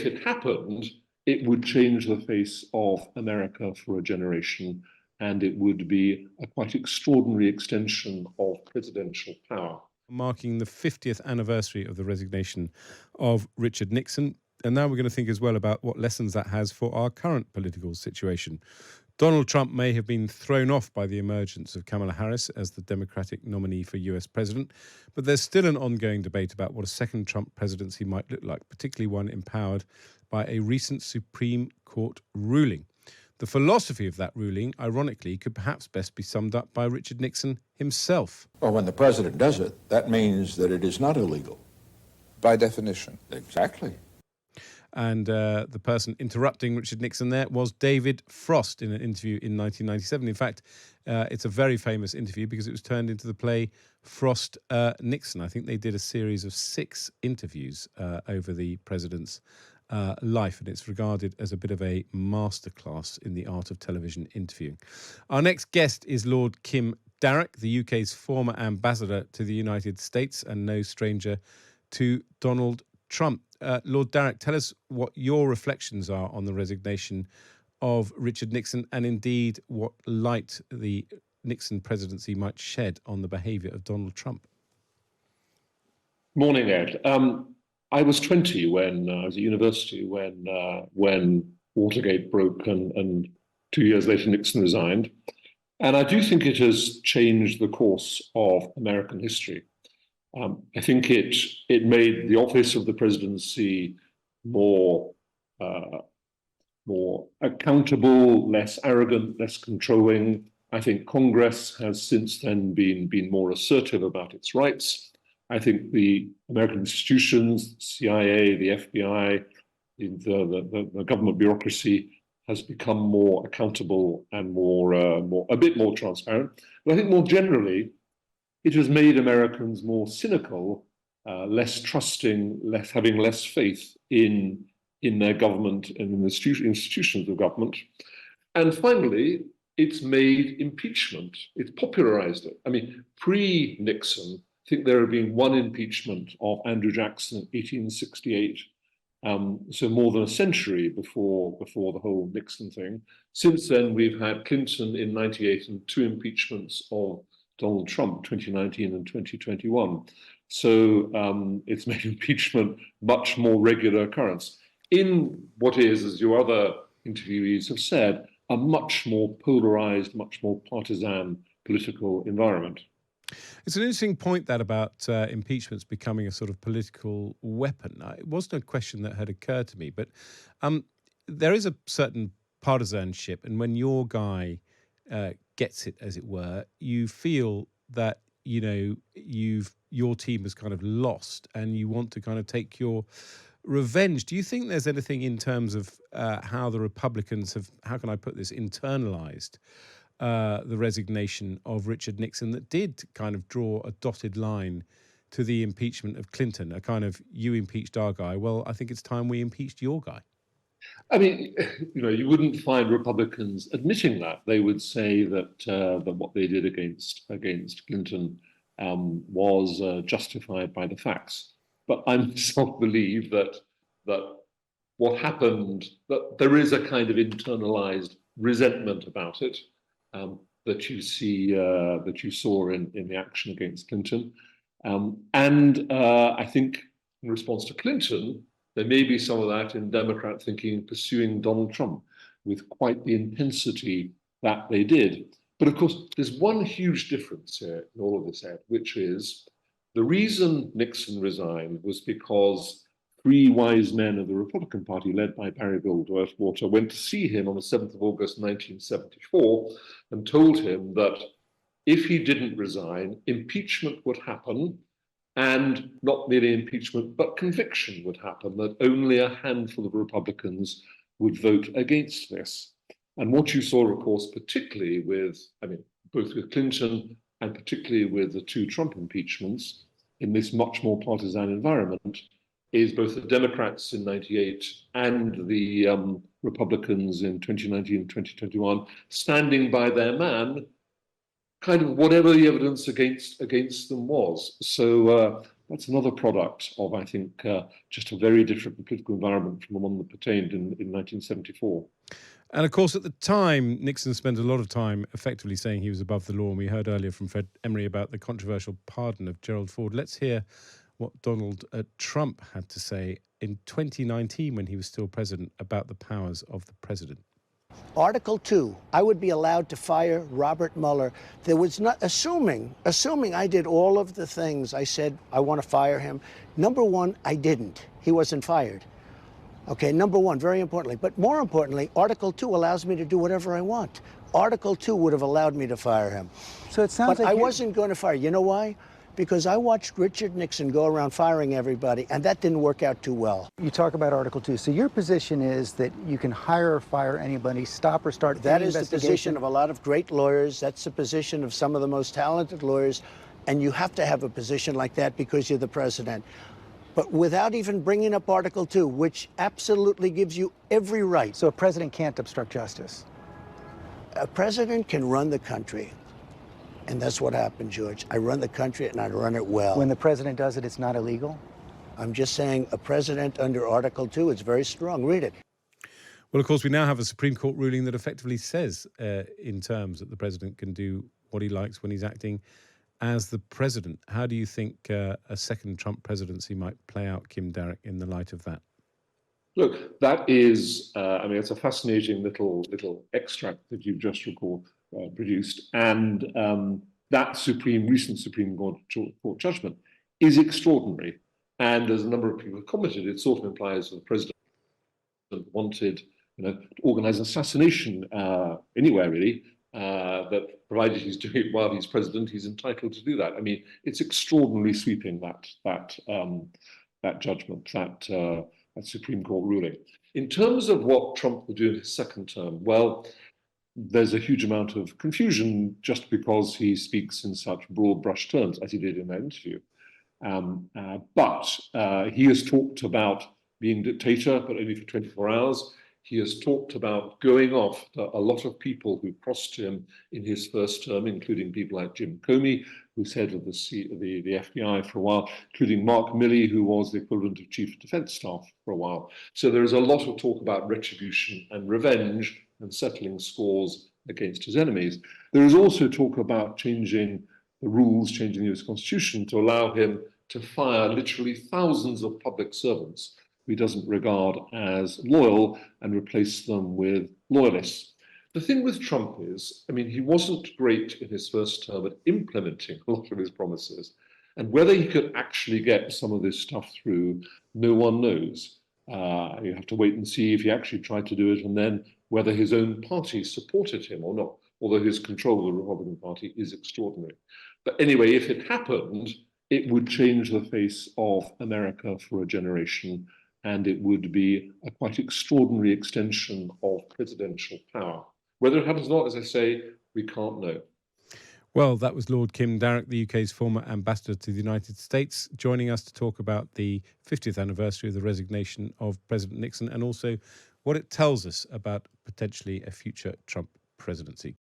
it happened, it would change the face of America for a generation, and it would be a quite extraordinary extension of presidential power. Marking the 50th anniversary of the resignation of Richard Nixon. And now we're going to think as well about what lessons that has for our current political situation. Donald Trump may have been thrown off by the emergence of Kamala Harris as the Democratic nominee for US president, but there's still an ongoing debate about what a second Trump presidency might look like, particularly one empowered by a recent Supreme Court ruling. The philosophy of that ruling, ironically, could perhaps best be summed up by Richard Nixon himself. Well, when the president does it, that means that it is not illegal. By definition. Exactly. And the person interrupting Richard Nixon there was David Frost in an interview in 1997. In fact, it's a very famous interview because it was turned into the play Frost Nixon. I think they did a series of 6 interviews over the president's life, and it's regarded as a bit of a masterclass in the art of television interviewing. Our next guest is Lord Darroch, the UK's former ambassador to the United States and no stranger to Donald Trump. Lord Darroch, tell us what your reflections are on the resignation of Richard Nixon and indeed what light the Nixon presidency might shed on the behaviour of Donald Trump. Morning, Ed. I was 20 when I was at university when Watergate broke and 2 years later Nixon resigned. And I do think it has changed the course of American history. I think it made the office of the presidency more accountable, less arrogant, less controlling. I think Congress has since then been more assertive about its rights. I think the American institutions, CIA, the FBI, the government bureaucracy has become more accountable and a bit more transparent. But I think more generally, it has made Americans more cynical, less trusting, having less faith in their government and in the institutions of government. And finally, it's made impeachment. It's popularized it. I mean, pre-Nixon, I think there had been one impeachment of Andrew Jackson in 1868, so more than a century before the whole Nixon thing. Since then, we've had Clinton in 98 and 2 impeachments of Donald Trump, 2019 and 2021. So it's made impeachment much more regular occurrence in what is, as your other interviewees have said, a much more polarized, much more partisan political environment. It's an interesting point that about impeachments becoming a sort of political weapon. It wasn't a question that had occurred to me, but there is a certain partisanship, and when your guy gets it, as it were, you feel that, you know, your team has kind of lost and you want to kind of take your revenge. Do you think there's anything in terms of how the Republicans have, how can I put this, internalized the resignation of Richard Nixon that did kind of draw a dotted line to the impeachment of Clinton, a kind of, you impeached our guy, well, I think it's time we impeached your guy? I mean, you know, you wouldn't find Republicans admitting that. They would say that what they did against Clinton was justified by the facts. But I myself believe that what happened, that there is a kind of internalized resentment about it that you see, that you saw in the action against Clinton, and I think in response to Clinton, there may be some of that in Democrat thinking, pursuing Donald Trump with quite the intensity that they did. But of course, there's one huge difference here in all of this, Ed, which is the reason Nixon resigned was because 3 wise men of the Republican Party, led by Barry Goldwater, went to see him on the 7th of August, 1974, and told him that if he didn't resign, impeachment would happen, and not merely impeachment, but conviction would happen, that only a handful of Republicans would vote against this. And what you saw, of course, particularly with, I mean, both with Clinton and particularly with the 2 Trump impeachments in this much more partisan environment, is both the Democrats in 98 and the Republicans in 2019 and 2021 standing by their man, kind of whatever the evidence against them was. So That's another product of, I think, just a very different political environment from the one that pertained in 1974. And of course, at the time, Nixon spent a lot of time effectively saying he was above the law. And we heard earlier from Fred Emery about the controversial pardon of Gerald Ford. Let's hear what Donald Trump had to say in 2019 when he was still president about the powers of the president. Article 2, I would be allowed to fire Robert Mueller. There was not, assuming I did all of the things I said I want to fire him. Number one, I didn't. He wasn't fired. Okay, number one, very importantly. But more importantly, Article 2 allows me to do whatever I want. Article 2 would have allowed me to fire him. So it sounds but like I wasn't going to fire. You know why? Because I watched Richard Nixon go around firing everybody, and that didn't work out too well. You talk about Article 2. So your position is that you can hire or fire anybody, stop or start That any is the investigation? position of a lot of great lawyers. That's the position of some of the most talented lawyers. And you have to have a position like that because you're the president. But without even bringing up Article 2, which absolutely gives you every right. So a president can't obstruct justice? A president can run the country. And that's what happened, George. I run the country and I run it well. When the president does it, it's not illegal? I'm just saying a president under Article 2, it's very strong. Read it. Well, of course, we now have a Supreme Court ruling that effectively says in terms that the president can do what he likes when he's acting as the president. How do you think a second Trump presidency might play out, Kim Darroch, in the light of that? Look, that is, it's a fascinating little extract that you've just produced, and that recent Supreme Court judgment is extraordinary. And as a number of people have commented, it sort of implies that the president wanted, to organize assassination anywhere really. That provided he's doing it while he's president, he's entitled to do that. I mean, it's extraordinarily sweeping that judgment, that Supreme Court ruling. In terms of what Trump will do in his second term, well, there's a huge amount of confusion just because he speaks in such broad brush terms as he did in that interview. But he has talked about being dictator, but only for 24 hours. He has talked about going after a lot of people who crossed him in his first term, including people like Jim Comey, who's head of the FBI for a while, including Mark Milley, who was the equivalent of chief of defense staff for a while. So there is a lot of talk about retribution and revenge and settling scores against his enemies. There is also talk about changing the rules, changing the US Constitution to allow him to fire literally thousands of public servants who he doesn't regard as loyal and replace them with loyalists. The thing with Trump is, he wasn't great in his first term at implementing a lot of his promises. And whether he could actually get some of this stuff through, no one knows. You have to wait and see if he actually tried to do it, and then whether his own party supported him or not, although his control of the Republican Party is extraordinary. But anyway, if it happened, it would change the face of America for a generation, and it would be a quite extraordinary extension of presidential power. Whether it happens or not, as I say, we can't know. Well, that was Lord Kim Darroch, the UK's former ambassador to the United States, joining us to talk about the 50th anniversary of the resignation of President Nixon and also what it tells us about potentially a future Trump presidency.